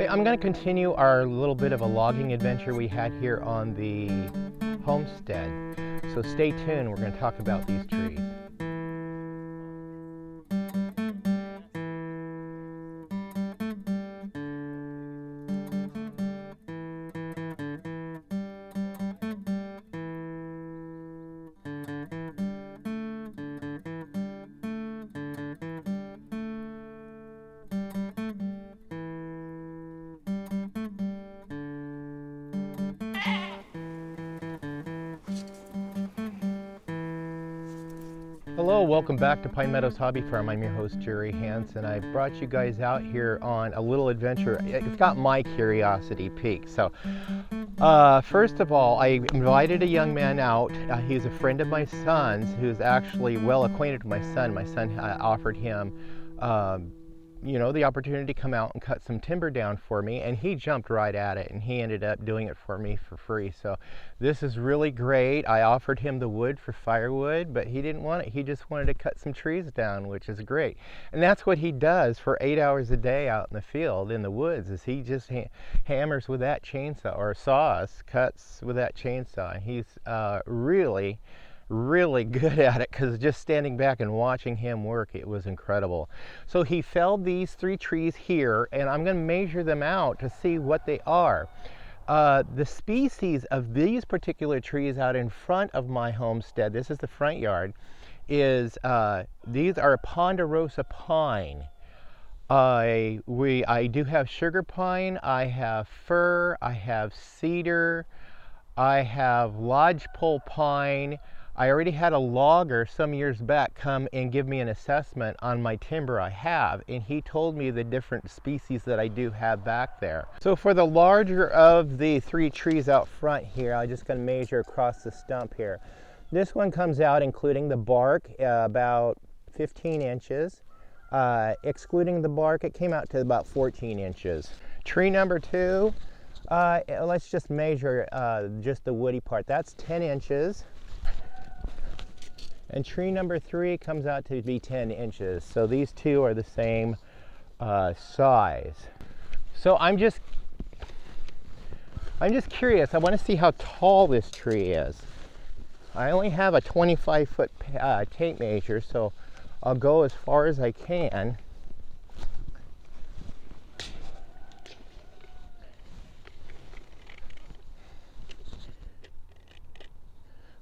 Hey, I'm going to continue our little bit of a logging adventure we had here on the homestead. So stay tuned, we're going to talk about these trees. Hello, welcome back to Pine Meadows Hobby Farm. I'm your host, Jerry Hansen. I brought you guys out here on a little adventure. It's got my curiosity piqued. So, first of all, I invited a young man out. He's a friend of my son's who's actually well acquainted with my son. My son offered him the opportunity to come out and cut some timber down for me, and he jumped right at it, and he ended up doing it for me for free. So this is really great. I offered him the wood for firewood, but he didn't want it. He just wanted to cut some trees down, which is great. And that's what he does for 8 hours a day out in the field, in the woods, is he just hammers with that chainsaw, or saws, cuts with that chainsaw. He's really good at it, because just standing back and watching him work, it was incredible. So he felled these 3 trees here, and I'm going to measure them out to see what they are. The species of these particular trees out in front of my homestead, this is the front yard, is these are ponderosa pine. I do have sugar pine, I have fir, I have cedar, I have lodgepole pine. I already had a logger some years back come and give me an assessment on my timber I have, and he told me the different species that I do have back there. So for the larger of the 3 trees out front here, I'm just going to measure across the stump here. This one comes out, including the bark, about 15 inches. Excluding the bark, it came out to about 14 inches. Tree number 2, let's just measure just the woody part. That's 10 inches. And tree number 3 comes out to be 10 inches. So these 2 are the same size. So I'm just curious. I want to see how tall this tree is. I only have a 25-foot tape measure, so I'll go as far as I can.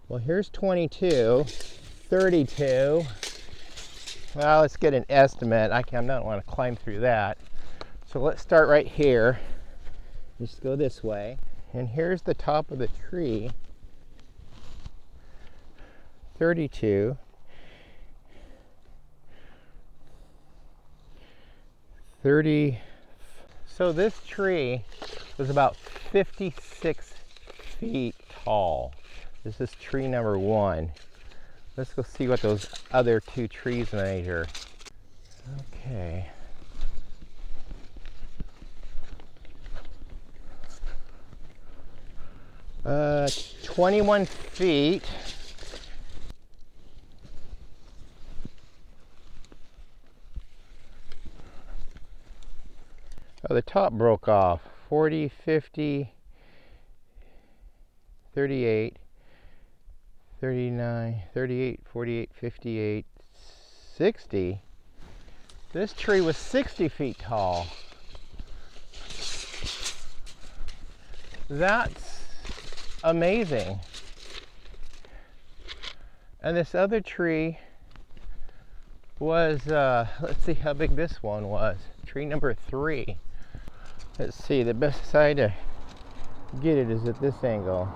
Well, here's 22. 32. Well, let's get an estimate. I don't want to climb through that. So let's start right here. Just go this way. And here's the top of the tree. 32. 30. So this tree was about 56 feet tall. This is tree number 1. Let's go see what those other 2 trees measure. Okay. Uh, 21 feet. Oh, the top broke off. 40, 50, 38. 39, 38, 48, 58, 60. This tree was 60 feet tall. That's amazing. And this other tree was, let's see how big this one was. Tree number 3. Let's see, the best side to get it is at this angle.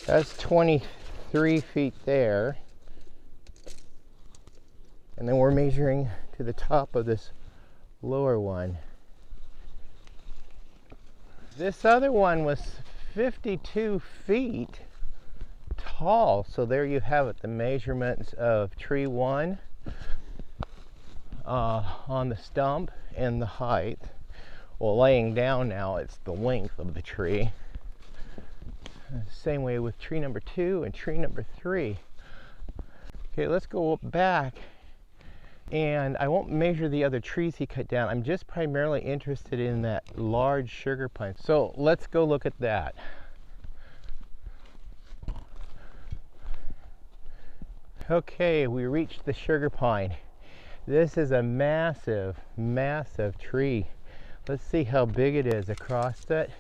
That's 23 feet there. And then we're measuring to the top of this lower one. This other one was 52 feet tall. So there you have it, the measurements of tree 1 on the stump and the height. Well, laying down now, it's the length of the tree. Same way with tree number 2 and tree number 3. Okay, let's go back, and I won't measure the other trees he cut down. I'm just primarily interested in that large sugar pine. So let's go look at that. Okay, we reached the sugar pine. This is a massive, massive tree. Let's see how big it is across it.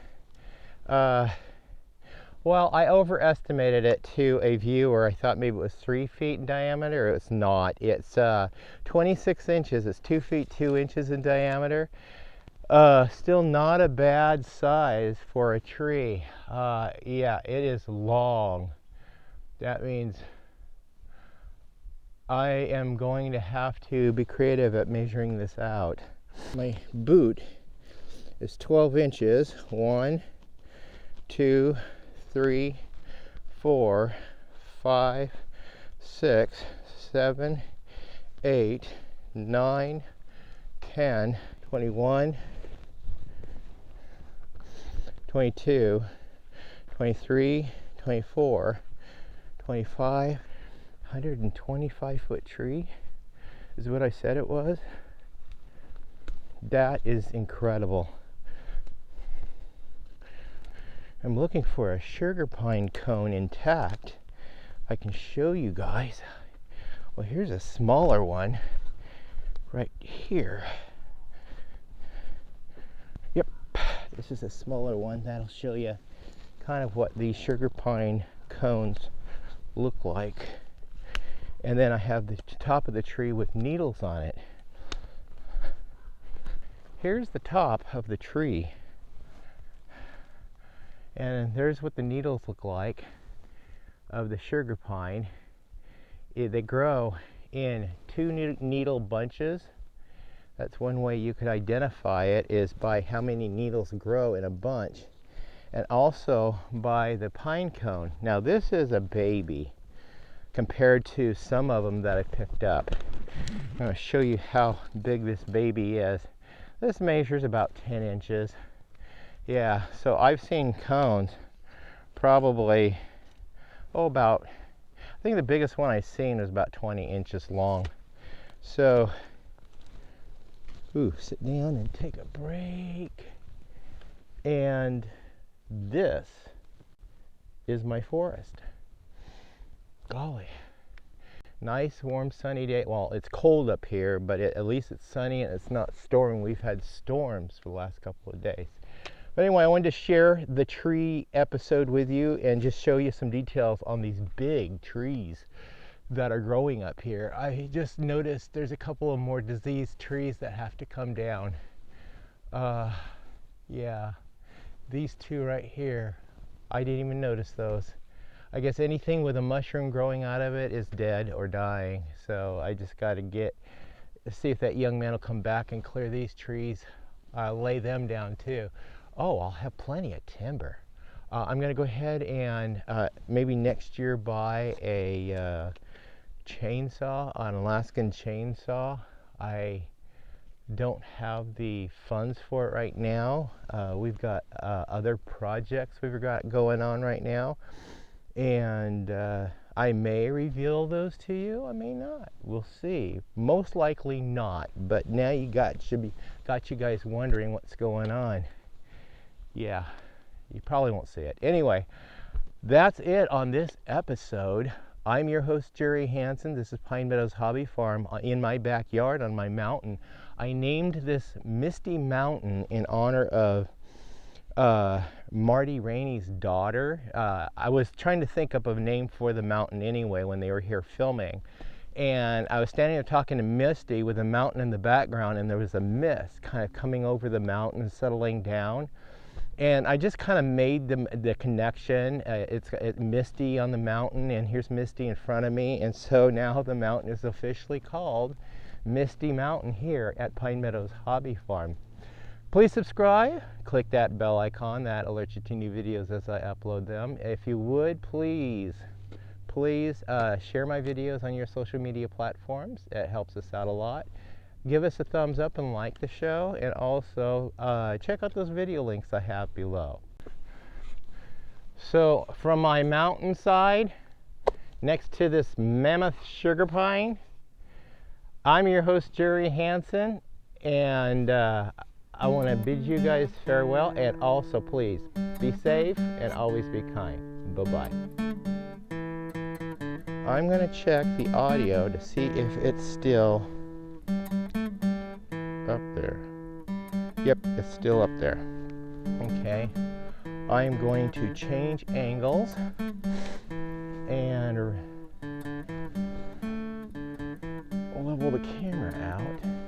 Well, I overestimated it to a viewer. I thought maybe it was 3 feet in diameter. It's not. It's 26 inches. It's 2 feet 2 inches in diameter. Still not a bad size for a tree. Yeah, it is long. That means I am going to have to be creative at measuring this out. My boot is 12 inches. 1, 2, 3, 4, 5, 6, 7, 8, 9, 10, 21, 22, 23, 24, 25, 125-foot tree is what I said it was. That is incredible. I'm looking for a sugar pine cone intact. I can show you guys. Well, here's a smaller one right here. Yep, this is a smaller one. That'll show you kind of what these sugar pine cones look like. And then I have the top of the tree with needles on it. Here's the top of the tree. And there's what the needles look like of the sugar pine. They grow in 2 needle bunches. That's one way you could identify it, is by how many needles grow in a bunch, and also by the pine cone. Now this is a baby compared to some of them that I picked up. I'm going to show you how big this baby is. This measures about 10 inches. Yeah, so I've seen cones probably, I think the biggest one I've seen was about 20 inches long. So, sit down and take a break. And this is my forest. Golly. Nice, warm, sunny day. Well, it's cold up here, but at least it's sunny and it's not storming. We've had storms for the last couple of days. But anyway, I wanted to share the tree episode with you and just show you some details on these big trees that are growing up here. I just noticed there's a couple of more diseased trees that have to come down. Yeah, these two right here, I didn't even notice those. I guess anything with a mushroom growing out of it is dead or dying. So I just got to see if that young man will come back and clear these trees, lay them down too. Oh, I'll have plenty of timber. I'm going to go ahead and maybe next year buy a chainsaw, an Alaskan chainsaw. I don't have the funds for it right now. We've got other projects we've got going on right now, and I may reveal those to you. I may not. We'll see. Most likely not. But now got you guys wondering what's going on. Yeah, you probably won't see it. Anyway, that's it on this episode. I'm your host, Jerry Hansen. This is Pine Meadows Hobby Farm in my backyard on my mountain. I named this Misty Mountain in honor of Marty Rainey's daughter. I was trying to think up a name for the mountain anyway when they were here filming. And I was standing there talking to Misty with a mountain in the background, and there was a mist kind of coming over the mountain and settling down. And I just kind of made the connection. It's Misty on the mountain, and here's Misty in front of me. And so now the mountain is officially called Misty Mountain here at Pine Meadows Hobby Farm. Please subscribe. Click that bell icon. That alerts you to new videos as I upload them. If you would, please share my videos on your social media platforms. It helps us out a lot. Give us a thumbs up and like the show, and also check out those video links I have below. So from my mountainside, next to this mammoth sugar pine. I'm your host, Jerry Hansen, and I want to bid you guys farewell, and also please be safe and always be kind. Bye-bye. I'm going to check the audio to see if it's still up there. Yep, it's still up there. Okay, I am going to change angles and level the camera out.